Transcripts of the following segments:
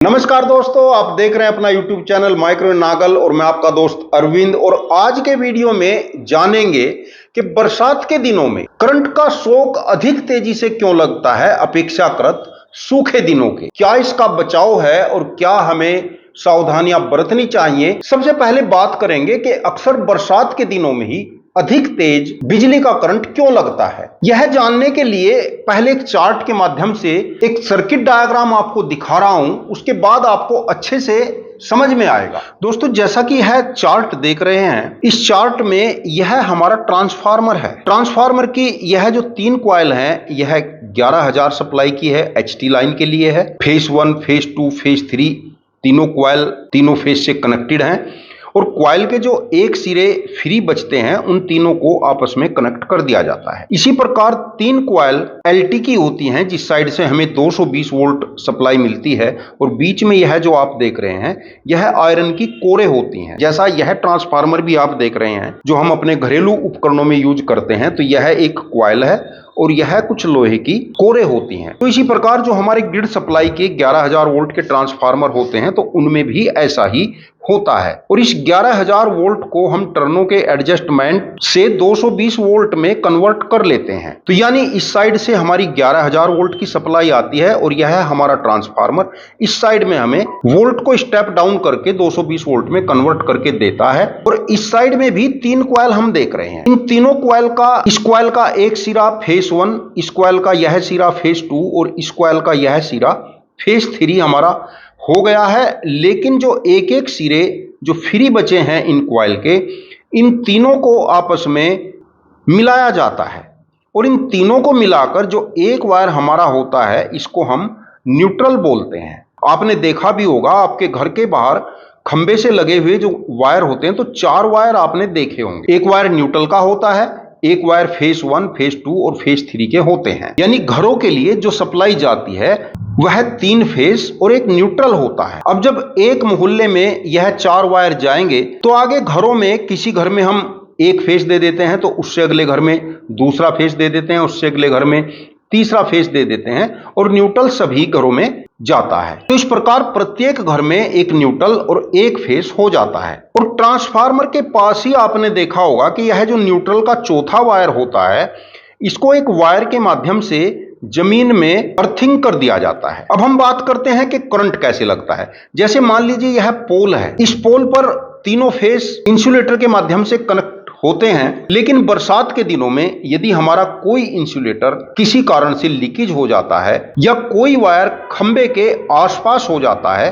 नमस्कार दोस्तों, आप देख रहे हैं अपना YouTube चैनल माइक्रो नागल और मैं आपका दोस्त अरविंद। और आज के वीडियो में जानेंगे कि बरसात के दिनों में करंट का शॉक अधिक तेजी से क्यों लगता है अपेक्षाकृत सूखे दिनों के। क्या इसका बचाव है और क्या हमें सावधानियां बरतनी चाहिए। सबसे पहले बात करेंगे कि अक्सर बरसात के दिनों में ही अधिक तेज बिजली का करंट क्यों लगता है। यह जानने के लिए पहले एक चार्ट के माध्यम से एक सर्किट डायग्राम आपको दिखा रहा हूं, उसके बाद आपको अच्छे से समझ में आएगा। दोस्तों, जैसा कि यह चार्ट देख रहे हैं, इस चार्ट में यह हमारा ट्रांसफार्मर है। ट्रांसफार्मर की यह जो 3 कॉइल है, यह 11,000 सप्लाई की है, HT लाइन के लिए है। फेज 1, फेज 2, फेज 3 तीनों कॉइल तीनों फेज से कनेक्टेड हैं और कॉइल के जो एक सिरे फ्री बचते हैं उन तीनों को आपस में कनेक्ट कर दिया जाता है। इसी प्रकार 3 कॉइल LT की होती हैं, जिस साइड से हमें 220 वोल्ट सप्लाई मिलती है और बीच में यह जो आप देख रहे हैं यह आयरन की कोरें होती हैं। जैसा यह ट्रांसफार्मर भी आप देख रहे हैं जो हम अपने घरेलू उपकरणों में यूज करते हैं, तो यह एक कॉइल है और यह कुछ लोहे की कोरें होती हैं। तो इसी प्रकार जो हमारे ग्रिड सप्लाई के 11,000 वोल्ट के ट्रांसफार्मर होते हैं तो उनमें भी ऐसा ही होता है। और इस 11,000 वोल्ट को हम टर्नों के एडजस्टमेंट से 220 वोल्ट में कन्वर्ट कर लेते हैं। तो यानी इस साइड से हमारी 11,000 वोल्ट की सप्लाई आती है और यह है हमारा ट्रांसफार्मर। इस साइड में हमें वोल्ट को स्टेप डाउन करके 220 वोल्ट में कन्वर्ट करके देता है। और इस साइड में भी 3 कॉइल हम देख रहे हैं। इन तीनों कॉइल का, इस कॉइल का एक सिरा फेज 1, इस कॉइल का यह सिरा फेज 2 और इस कॉइल का यह सिरा फेज 3 हमारा हो गया है। लेकिन जो एक एक सिरे जो फ्री बचे हैं इन कॉइल के, इन तीनों को आपस में मिलाया जाता है और इन तीनों को मिलाकर जो एक वायर हमारा होता है इसको हम न्यूट्रल बोलते हैं। आपने देखा भी होगा आपके घर के बाहर खंबे से लगे हुए जो वायर होते हैं तो 4 वायर आपने देखे होंगे। एक वायर न्यूट्रल का होता है, एक वायर फेज 1, फेज 2 और फेज 3 के होते हैं। यानी घरों के लिए जो सप्लाई जाती है वह 3 फेज और एक न्यूट्रल होता है। अब जब एक मोहल्ले में यह 4 वायर जाएंगे तो आगे घरों में किसी घर में हम एक फेज दे देते हैं तो उससे अगले घर में दूसरा फेज दे देते हैं, उससे अगले घर में तीसरा फेज दे देते हैं और न्यूट्रल सभी घरों में जाता है। तो इस प्रकार प्रत्येक घर में एक न्यूट्रल और एक फेज हो जाता है। और ट्रांसफार्मर के पास ही आपने देखा होगा कि यह जो न्यूट्रल का चौथा वायर होता है इसको एक वायर के माध्यम से जमीन में अर्थिंग कर दिया जाता है। अब हम बात करते हैं कि करंट कैसे लगता है। जैसे मान लीजिए यह पोल है, इस पोल पर तीनों फेस इंसुलेटर के माध्यम से कनेक्ट होते हैं। लेकिन बरसात के दिनों में यदि हमारा कोई इंसुलेटर किसी कारण से लीकेज हो जाता है या कोई वायर खंबे के आसपास हो जाता है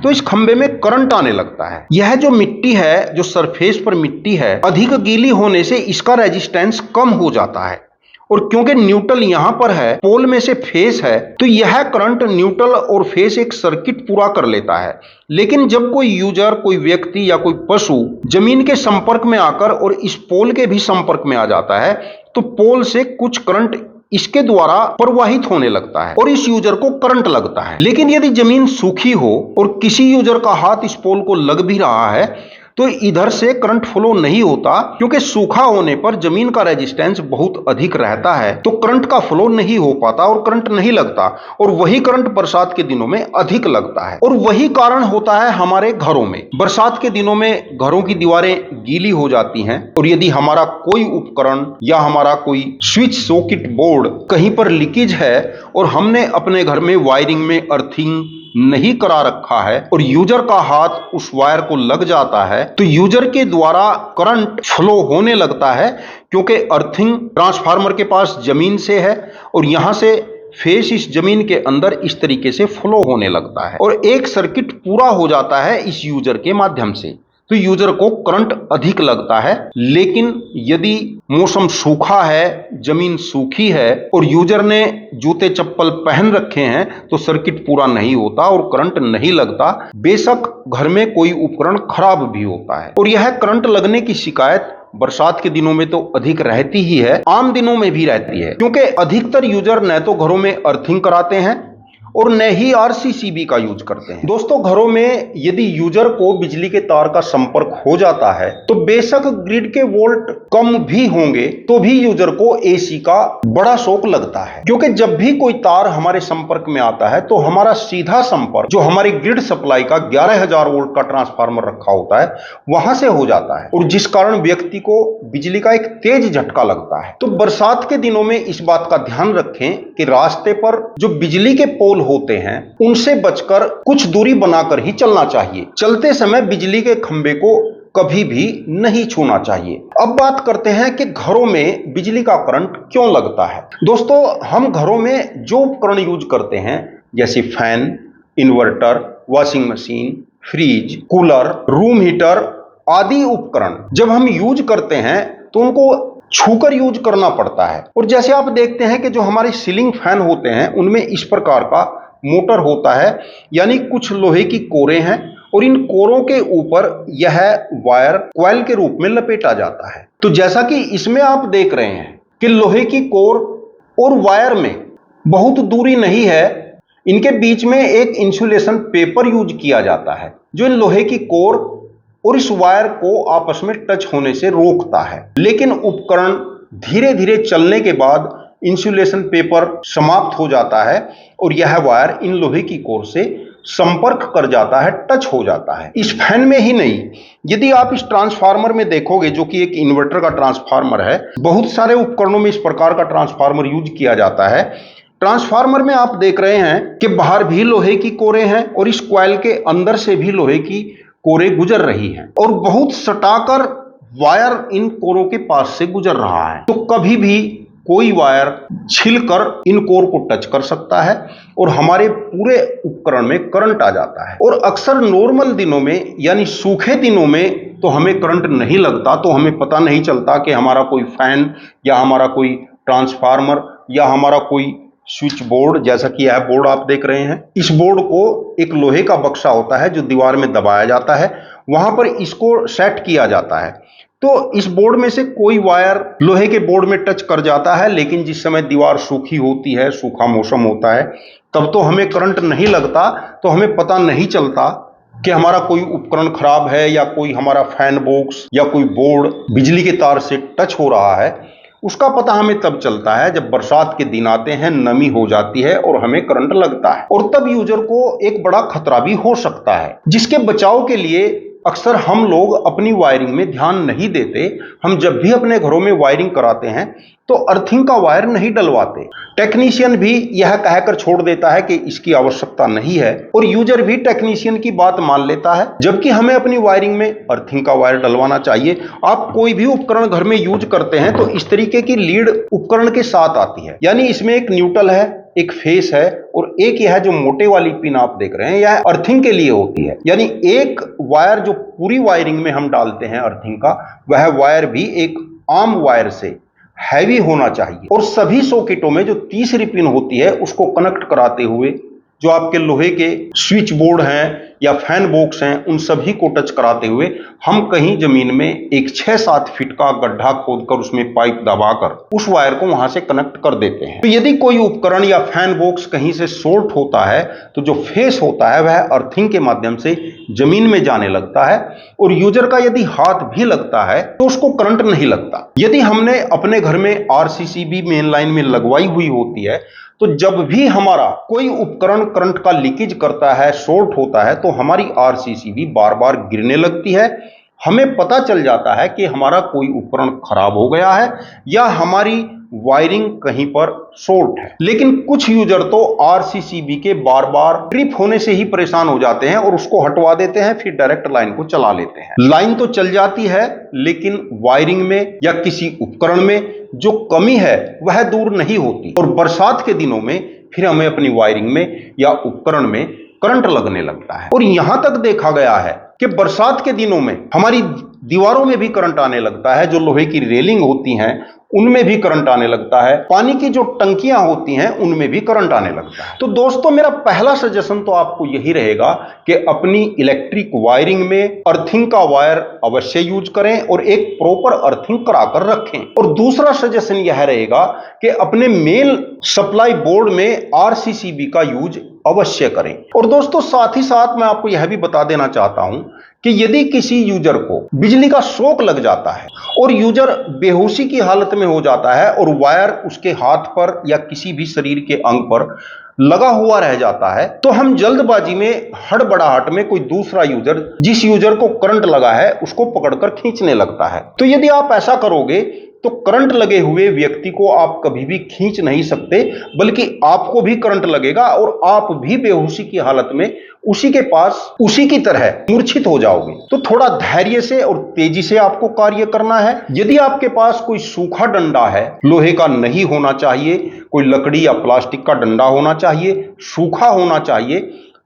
तो इस खंबे में करंट आने लगता है। यह जो मिट्टी है, जो सरफेस पर मिट्टी है, अधिक गीली होने से इसका रेजिस्टेंस कम हो जाता है और क्योंकि न्यूट्रल यहां पर है, पोल में से फेस है, तो यह करंट न्यूट्रल और फेस एक सर्किट पूरा कर लेता है। लेकिन जब कोई यूजर, कोई व्यक्ति या कोई पशु जमीन के संपर्क में आकर और इस पोल के भी संपर्क में आ जाता है तो पोल से कुछ करंट इसके द्वारा प्रवाहित होने लगता है और इस यूजर को करंट लगता है। लेकिन यदि जमीन सूखी हो और किसी यूजर का हाथ इस पोल को लग भी रहा है तो इधर से करंट फ्लो नहीं होता, क्योंकि सूखा होने पर जमीन का रेजिस्टेंस बहुत अधिक रहता है तो करंट का फ्लो नहीं हो पाता और करंट नहीं लगता। और वही करंट बरसात के दिनों में अधिक लगता है और वही कारण होता है हमारे घरों में। बरसात के दिनों में घरों की दीवारें गीली हो जाती हैं और यदि हमारा कोई उपकरण या हमारा कोई स्विच सॉकेट बोर्ड कहीं पर लीकेज है और हमने अपने घर में वायरिंग में अर्थिंग नहीं करा रखा है और यूजर का हाथ उस वायर को लग जाता है तो यूजर के द्वारा करंट फ्लो होने लगता है, क्योंकि अर्थिंग ट्रांसफार्मर के पास जमीन से है और यहां से फेस इस जमीन के अंदर इस तरीके से फ्लो होने लगता है और एक सर्किट पूरा हो जाता है इस यूजर के माध्यम से। तो यूजर को करंट अधिक लगता है। लेकिन यदि मौसम सूखा है, जमीन सूखी है और यूजर ने जूते चप्पल पहन रखे हैं तो सर्किट पूरा नहीं होता और करंट नहीं लगता, बेशक घर में कोई उपकरण खराब भी होता है। और यह करंट लगने की शिकायत बरसात के दिनों में तो अधिक रहती ही है, आम दिनों में भी रहती है, क्योंकि अधिकतर यूजर न तो घरों में अर्थिंग कराते हैं और न ही आरसीसीबी का यूज करते हैं। दोस्तों, घरों में यदि यूजर को बिजली के तार का संपर्क हो जाता है तो बेशक ग्रिड के वोल्ट कम भी होंगे तो भी यूजर को एसी का बड़ा शॉक लगता है, क्योंकि जब भी कोई तार हमारे संपर्क में आता है तो हमारा सीधा संपर्क जो हमारी ग्रिड सप्लाई का 11,000 वोल्ट का ट्रांसफार्मर रखा होता है वहां से हो जाता है, और जिस कारण व्यक्ति को बिजली का एक तेज झटका लगता है। तो बरसात के दिनों में इस बात का ध्यान रखें कि रास्ते पर जो बिजली के पोल होते हैं उनसे बचकर कुछ दूरी बनाकर ही चलना चाहिए। चलते समय बिजली के खंभे को कभी भी नहीं छूना चाहिए। अब बात करते हैं कि घरों में बिजली का करंट क्यों लगता है। दोस्तों, हम घरों में जो उपकरण यूज करते हैं जैसे fan, inverter, washing machine, fridge, cooler, room heater आदि उपकरण जब हम यूज करते हैं तो उनको छूकर यूज करना पड़ता है। और जैसे आप देखते हैं कि जो हमारे सीलिंग फैन होते हैं उनमें इस प्रकार का मोटर होता है, यानी कुछ लोहे की कोरें हैं और इन कोरों के ऊपर यह वायर कॉइल के रूप में लपेटा जाता है। तो जैसा कि इसमें आप देख रहे हैं कि लोहे की कोर और वायर में बहुत दूरी नहीं है, इनके बीच में एक इंसुलेशन पेपर यूज किया जाता है जो इन लोहे की कोर और इस वायर को आपस में टच होने से रोकता है। लेकिन उपकरण धीरे धीरे चलने के बाद इंसुलेशन पेपर समाप्त हो जाता है और यह वायर इन लोहे की कोर से संपर्क कर जाता है, टच हो जाता है। इस फैन में ही नहीं, यदि आप इस ट्रांसफार्मर में देखोगे जो कि एक इन्वर्टर का ट्रांसफार्मर है, बहुत सारे उपकरणों में इस प्रकार का ट्रांसफार्मर यूज किया जाता है। ट्रांसफार्मर में आप देख रहे हैं कि बाहर भी लोहे की कोरें हैं और इस कॉइल के अंदर से भी लोहे की कोरें गुजर रही हैं और बहुत सटाकर वायर इन कोरों के पास से गुजर रहा है। तो कभी भी कोई वायर छिलकर इन कोर को टच कर सकता है और हमारे पूरे उपकरण में करंट आ जाता है। और अक्सर नॉर्मल दिनों में यानी सूखे दिनों में तो हमें करंट नहीं लगता, तो हमें पता नहीं चलता कि हमारा कोई फैन या हमारा कोई ट्रांसफार्मर या हमारा कोई स्विच बोर्ड, जैसा कि यह बोर्ड आप देख रहे हैं, इस बोर्ड को एक लोहे का बक्सा होता है जो दीवार में दबाया जाता है, वहां पर इसको सेट किया जाता है। तो इस बोर्ड में से कोई वायर लोहे के बोर्ड में टच कर जाता है, लेकिन जिस समय दीवार सूखी होती है, सूखा मौसम होता है, तब तो हमें करंट नहीं लगता, तो हमें पता नहीं चलता कि हमारा कोई उपकरण खराब है या कोई हमारा फैन बॉक्स या कोई बोर्ड बिजली के तार से टच हो रहा है। उसका पता हमें तब चलता है जब बरसात के दिन आते हैं, नमी हो जाती है और हमें करंट लगता है, और तब यूजर को एक बड़ा खतरा भी हो सकता है, जिसके बचाव के लिए अक्सर हम लोग अपनी वायरिंग में ध्यान नहीं देते। हम जब भी अपने घरों में वायरिंग कराते हैं तो अर्थिंग का वायर नहीं डलवाते। टेक्नीशियन भी यह कहकर छोड़ देता है कि इसकी आवश्यकता नहीं है, और यूजर भी टेक्नीशियन की बात मान लेता है, जबकि हमें अपनी वायरिंग में अर्थिंग का वायर डलवाना चाहिए। आप कोई भी उपकरण घर में यूज करते हैं तो इस तरीके की लीड उपकरण के साथ आती है, यानी इसमें एक न्यूट्रल है, एक फेस है, और एक यह जो मोटे वाली पिन आप देख रहे हैं यह अर्थिंग के लिए होती है। यानी एक वायर जो पूरी वायरिंग में हम डालते हैं अर्थिंग का, वह वायर भी एक आम वायर से हैवी होना चाहिए। और सभी सॉकेटों में जो तीसरी पिन होती है उसको कनेक्ट कराते हुए जो आपके लोहे के स्विच बोर्ड हैं या फैन बॉक्स हैं उन सभी को टच कराते हुए हम कहीं जमीन में एक 6-7 फीट का गड्ढा खोदकर उसमें पाइप दबाकर उस वायर को वहां से कनेक्ट कर देते हैं। तो यदि कोई उपकरण या फैन बॉक्स कहीं से शॉर्ट होता है तो जो फेस होता है वह अर्थिंग के माध्यम से जमीन में जाने लगता है, और यूजर का यदि हाथ भी लगता है तो उसको करंट नहीं लगता। यदि हमने अपने घर में आरसीसीबी मेन लाइन में लगवाई हुई होती है तो जब भी हमारा कोई उपकरण करंट का लीकेज करता है, शॉर्ट होता है, तो हमारी आरसीसीबी बार बार गिरने लगती है। हमें पता चल जाता है कि हमारा कोई उपकरण खराब हो गया है या हमारी वायरिंग कहीं पर शॉर्ट है। लेकिन कुछ यूजर तो आरसीसीबी के बार बार ट्रिप होने से ही परेशान हो जाते हैं और उसको हटवा देते हैं, फिर डायरेक्ट लाइन को चला लेते हैं। लाइन तो चल जाती है लेकिन वायरिंग में या किसी उपकरण में जो कमी है वह दूर नहीं होती, और बरसात के दिनों में फिर हमें अपनी वायरिंग में या उपकरण में करंट लगने लगता है। और यहां तक देखा गया है कि बरसात के दिनों में हमारी दीवारों में भी करंट आने लगता है, जो लोहे की रेलिंग होती हैं उनमें भी करंट आने लगता है, पानी की जो टंकियां होती हैं उनमें भी करंट आने लगता है। तो दोस्तों मेरा पहला सजेशन तो आपको यही रहेगा कि अपनी इलेक्ट्रिक वायरिंग में अर्थिंग का वायर अवश्य यूज करें और एक प्रॉपर अर्थिंग कराकर रखें। और दूसरा सजेशन यह रहेगा कि अपने मेन सप्लाई बोर्ड में आरसीसीबी का यूज अवश्य करें। और दोस्तों साथ ही साथ मैं आपको यह भी बता देना चाहता हूं कि यदि किसी यूजर को बिजली का शॉक लग जाता है और यूजर बेहोशी की हालत में हो जाता है और वायर उसके हाथ पर या किसी भी शरीर के अंग पर लगा हुआ रह जाता है, तो हम जल्दबाजी में हड़बड़ाहट में कोई दूसरा यूजर जिस यूजर को करंट लगा है उसको पकड़कर खींचने लगता है। तो यदि आप ऐसा करोगे तो करंट लगे हुए व्यक्ति को आप कभी भी खींच नहीं सकते, बल्कि आपको भी करंट लगेगा और आप भी बेहोशी की हालत में उसी के पास उसी की तरह मूर्छित हो जाओगे। तो थोड़ा धैर्य से और तेजी से आपको कार्य करना है। यदि आपके पास कोई सूखा डंडा है, लोहे का नहीं होना चाहिए, कोई लकड़ी या प्लास्टिक का डंडा होना चाहिए, सूखा होना चाहिए,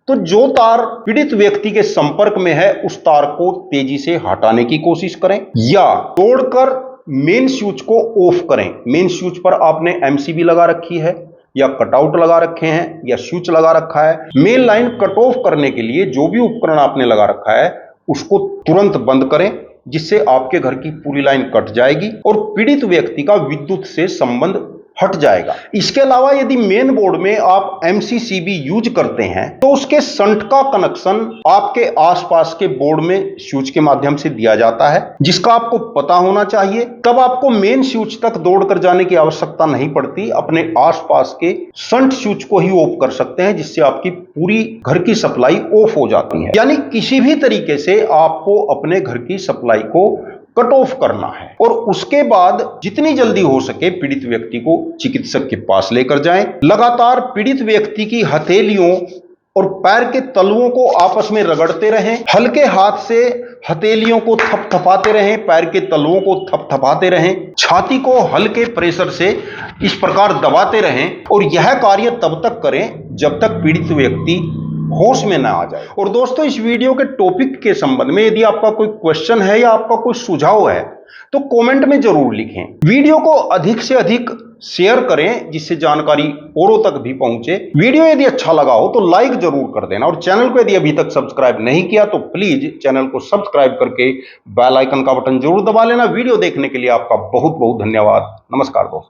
तो जो तार पीड़ित व्यक्ति के संपर्क में है उस तार को तेजी से हटाने की कोशिश करें या तोड़कर मेन स्विच को ऑफ करें। मेन स्विच पर आपने एमसीबी लगा रखी है या कटआउट लगा रखे हैं या स्विच लगा रखा है, मेन लाइन कट ऑफ करने के लिए जो भी उपकरण आपने लगा रखा है उसको तुरंत बंद करें, जिससे आपके घर की पूरी लाइन कट जाएगी और पीड़ित व्यक्ति का विद्युत से संबंध हट जाएगा। इसके अलावा यदि मेन बोर्ड में आप एमसीसीबी यूज करते हैं तो उसके शंट का कनेक्शन आपके आसपास के बोर्ड में स्विच के माध्यम से दिया जाता है, जिसका आपको पता होना चाहिए। तब आपको मेन स्विच तक दौड़कर जाने की आवश्यकता नहीं पड़ती, अपने आसपास के शंट स्विच को ही ऑफ कर सकते हैं, जिससे आपकी पूरी घर की सप्लाई ऑफ हो जाती है। यानी किसी भी तरीके से आपको अपने घर की सप्लाई को कट ऑफ करना है और उसके बाद जितनी जल्दी हो सके पीड़ित व्यक्ति को चिकित्सक के पास लेकर जाएं। लगातार पीड़ित व्यक्ति की हथेलियों और पैर के तलुओं को आपस में रगड़ते रहें, हल्के हाथ से हथेलियों को थपथपाते रहें, पैर के तलुओं को थपथपाते रहें, छाती को हल्के प्रेशर से इस प्रकार दबाते रहें और यह कार्य तब तक करें जब तक पीड़ित व्यक्ति होश में ना आ जाए। और दोस्तों इस वीडियो के टॉपिक के संबंध में यदि आपका कोई क्वेश्चन है या आपका कोई सुझाव है तो कमेंट में जरूर लिखें। वीडियो को अधिक से अधिक शेयर करें जिससे जानकारी औरों तक भी पहुंचे। वीडियो यदि अच्छा लगा हो तो लाइक जरूर कर देना और चैनल को यदि अभी तक सब्सक्राइब नहीं किया तो प्लीज चैनल को सब्सक्राइब करके बेल आइकन का बटन जरूर दबा लेना। वीडियो देखने के लिए आपका बहुत बहुत धन्यवाद। नमस्कार दोस्तों।